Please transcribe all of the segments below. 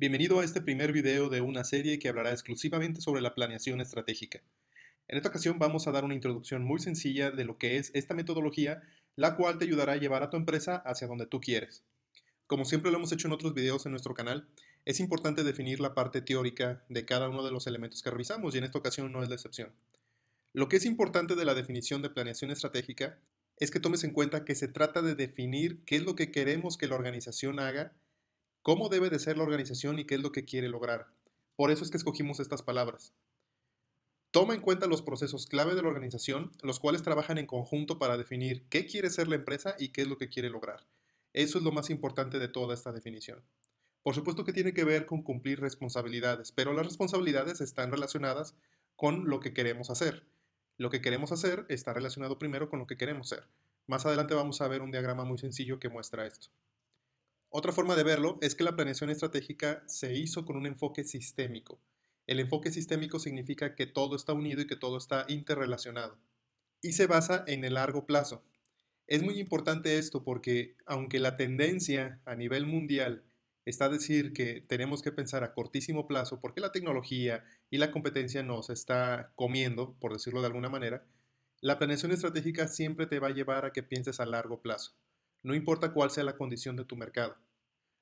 Bienvenido a este primer video de una serie que hablará exclusivamente sobre la planeación estratégica. En esta ocasión vamos a dar una introducción muy sencilla de lo que es esta metodología, la cual te ayudará a llevar a tu empresa hacia donde tú quieres. Como siempre lo hemos hecho en otros videos en nuestro canal, es importante definir la parte teórica de cada uno de los elementos que revisamos y en esta ocasión no es la excepción. Lo que es importante de la definición de planeación estratégica es que tomes en cuenta que se trata de definir qué es lo que queremos que la organización haga, cómo debe de ser la organización y qué es lo que quiere lograr. Por eso es que escogimos estas palabras. Toma en cuenta los procesos clave de la organización, los cuales trabajan en conjunto para definir qué quiere ser la empresa y qué es lo que quiere lograr. Eso es lo más importante de toda esta definición. Por supuesto que tiene que ver con cumplir responsabilidades, pero las responsabilidades están relacionadas con lo que queremos hacer. Lo que queremos hacer está relacionado primero con lo que queremos ser. Más adelante vamos a ver un diagrama muy sencillo que muestra esto. Otra forma de verlo es que la planeación estratégica se hizo con un enfoque sistémico. El enfoque sistémico significa que todo está unido y que todo está interrelacionado. Y se basa en el largo plazo. Es muy importante esto porque aunque la tendencia a nivel mundial está a decir que tenemos que pensar a cortísimo plazo porque la tecnología y la competencia nos está comiendo, por decirlo de alguna manera, la planeación estratégica siempre te va a llevar a que pienses a largo plazo, no importa cuál sea la condición de tu mercado.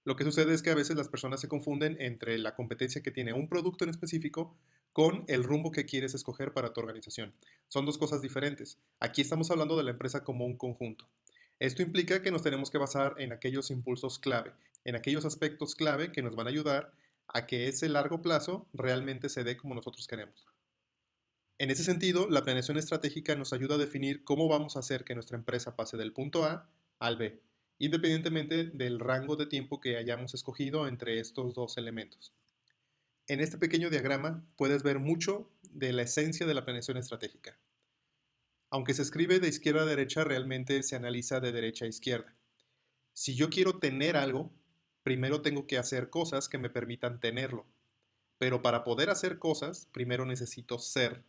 Lo que sucede es que a veces las personas se confunden entre la competencia que tiene un producto en específico con el rumbo que quieres escoger para tu organización. Son dos cosas diferentes. Aquí estamos hablando de la empresa como un conjunto. Esto implica que nos tenemos que basar en aquellos impulsos clave, en aquellos aspectos clave que nos van a ayudar a que ese largo plazo realmente se dé como nosotros queremos. En ese sentido, la planeación estratégica nos ayuda a definir cómo vamos a hacer que nuestra empresa pase del punto A al B, independientemente del rango de tiempo que hayamos escogido entre estos dos elementos. En este pequeño diagrama puedes ver mucho de la esencia de la planeación estratégica. Aunque se escribe de izquierda a derecha, realmente se analiza de derecha a izquierda. Si yo quiero tener algo, primero tengo que hacer cosas que me permitan tenerlo. Pero para poder hacer cosas, primero necesito ser.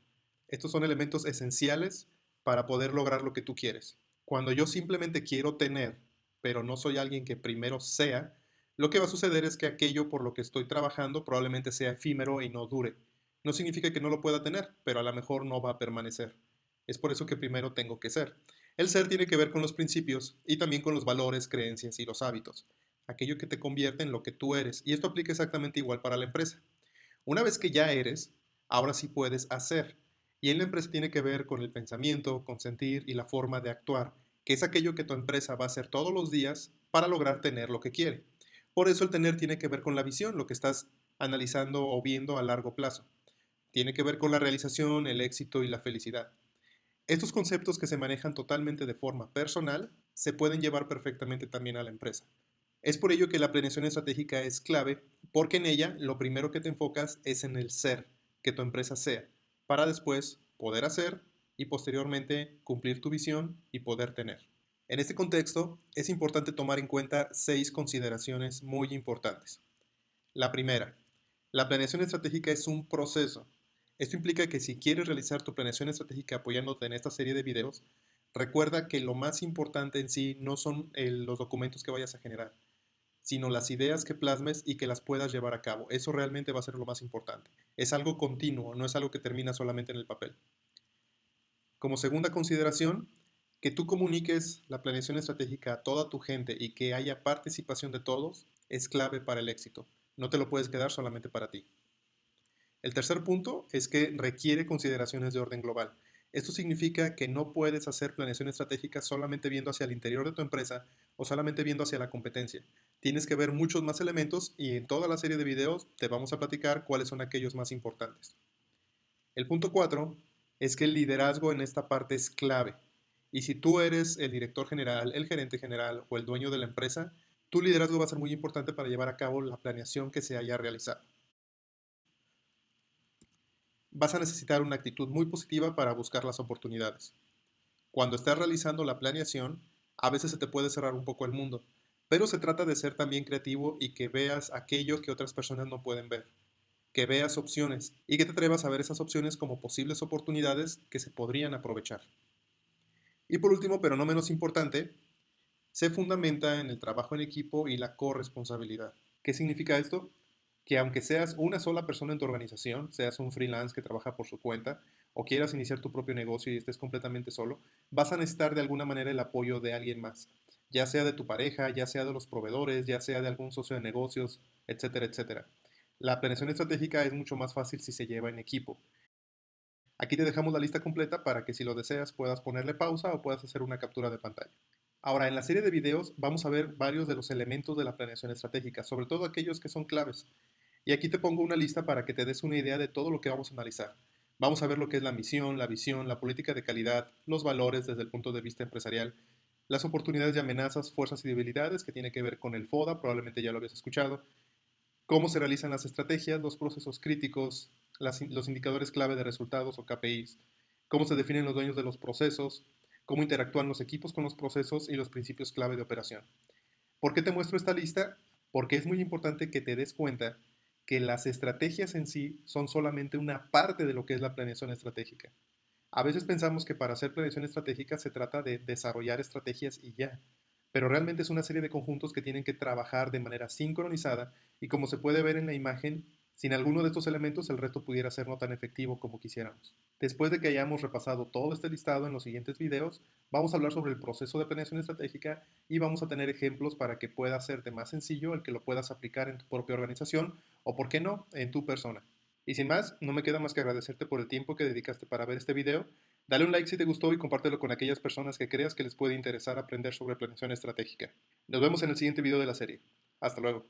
Estos son elementos esenciales para poder lograr lo que tú quieres. Cuando yo simplemente quiero tener, pero no soy alguien que primero sea, lo que va a suceder es que aquello por lo que estoy trabajando probablemente sea efímero y no dure. No significa que no lo pueda tener, pero a lo mejor no va a permanecer. Es por eso que primero tengo que ser. El ser tiene que ver con los principios y también con los valores, creencias y los hábitos. Aquello que te convierte en lo que tú eres. Y esto aplica exactamente igual para la empresa. Una vez que ya eres, ahora sí puedes hacer. Y en la empresa tiene que ver con el pensamiento, con sentir y la forma de actuar, que es aquello que tu empresa va a hacer todos los días para lograr tener lo que quiere. Por eso el tener tiene que ver con la visión, lo que estás analizando o viendo a largo plazo. Tiene que ver con la realización, el éxito y la felicidad. Estos conceptos que se manejan totalmente de forma personal se pueden llevar perfectamente también a la empresa. Es por ello que la planeación estratégica es clave, porque en ella lo primero que te enfocas es en el ser, que tu empresa sea, para después poder hacer y posteriormente cumplir tu visión y poder tener. En este contexto, es importante tomar en cuenta 6 consideraciones muy importantes. La primera, la planeación estratégica es un proceso. Esto implica que si quieres realizar tu planeación estratégica apoyándote en esta serie de videos, recuerda que lo más importante en sí no son los documentos que vayas a generar, sino las ideas que plasmes y que las puedas llevar a cabo. Eso realmente va a ser lo más importante. Es algo continuo, no es algo que termina solamente en el papel. Como segunda consideración, que tú comuniques la planeación estratégica a toda tu gente y que haya participación de todos es clave para el éxito. No te lo puedes quedar solamente para ti. El tercer punto es que requiere consideraciones de orden global. Esto significa que no puedes hacer planeación estratégica solamente viendo hacia el interior de tu empresa o solamente viendo hacia la competencia. Tienes que ver muchos más elementos y en toda la serie de videos te vamos a platicar cuáles son aquellos más importantes. El punto 4 es que el liderazgo en esta parte es clave. Y si tú eres el director general, el gerente general o el dueño de la empresa, tu liderazgo va a ser muy importante para llevar a cabo la planeación que se haya realizado. Vas a necesitar una actitud muy positiva para buscar las oportunidades. Cuando estás realizando la planeación, a veces se te puede cerrar un poco el mundo, pero se trata de ser también creativo y que veas aquello que otras personas no pueden ver, que veas opciones y que te atrevas a ver esas opciones como posibles oportunidades que se podrían aprovechar. Y por último, pero no menos importante, se fundamenta en el trabajo en equipo y la corresponsabilidad. ¿Qué significa esto? que aunque seas una sola persona en tu organización, seas un freelance que trabaja por su cuenta o quieras iniciar tu propio negocio y estés completamente solo, vas a necesitar de alguna manera el apoyo de alguien más, ya sea de tu pareja, ya sea de los proveedores, ya sea de algún socio de negocios, etcétera, etcétera. La planeación estratégica es mucho más fácil si se lleva en equipo. Aquí te dejamos la lista completa para que si lo deseas puedas ponerle pausa o puedas hacer una captura de pantalla. Ahora, en la serie de videos vamos a ver varios de los elementos de la planeación estratégica, sobre todo aquellos que son claves. Y aquí te pongo una lista para que te des una idea de todo lo que vamos a analizar. Vamos a ver lo que es la misión, la visión, la política de calidad, los valores desde el punto de vista empresarial, las oportunidades y amenazas, fuerzas y debilidades que tiene que ver con el FODA, probablemente ya lo habías escuchado, cómo se realizan las estrategias, los procesos críticos, los indicadores clave de resultados o KPIs, cómo se definen los dueños de los procesos, cómo interactúan los equipos con los procesos y los principios clave de operación. ¿Por qué te muestro esta lista? Porque es muy importante que te des cuenta que las estrategias en sí son solamente una parte de lo que es la planeación estratégica. A veces pensamos que para hacer planeación estratégica se trata de desarrollar estrategias y ya, pero realmente es una serie de conjuntos que tienen que trabajar de manera sincronizada y como se puede ver en la imagen, sin alguno de estos elementos el resto pudiera ser no tan efectivo como quisiéramos. Después de que hayamos repasado todo este listado en los siguientes videos, vamos a hablar sobre el proceso de planeación estratégica y vamos a tener ejemplos para que pueda hacerte más sencillo el que lo puedas aplicar en tu propia organización o, por qué no, en tu persona. Y sin más, no me queda más que agradecerte por el tiempo que dedicaste para ver este video. Dale un like si te gustó y compártelo con aquellas personas que creas que les puede interesar aprender sobre planeación estratégica. Nos vemos en el siguiente video de la serie. Hasta luego.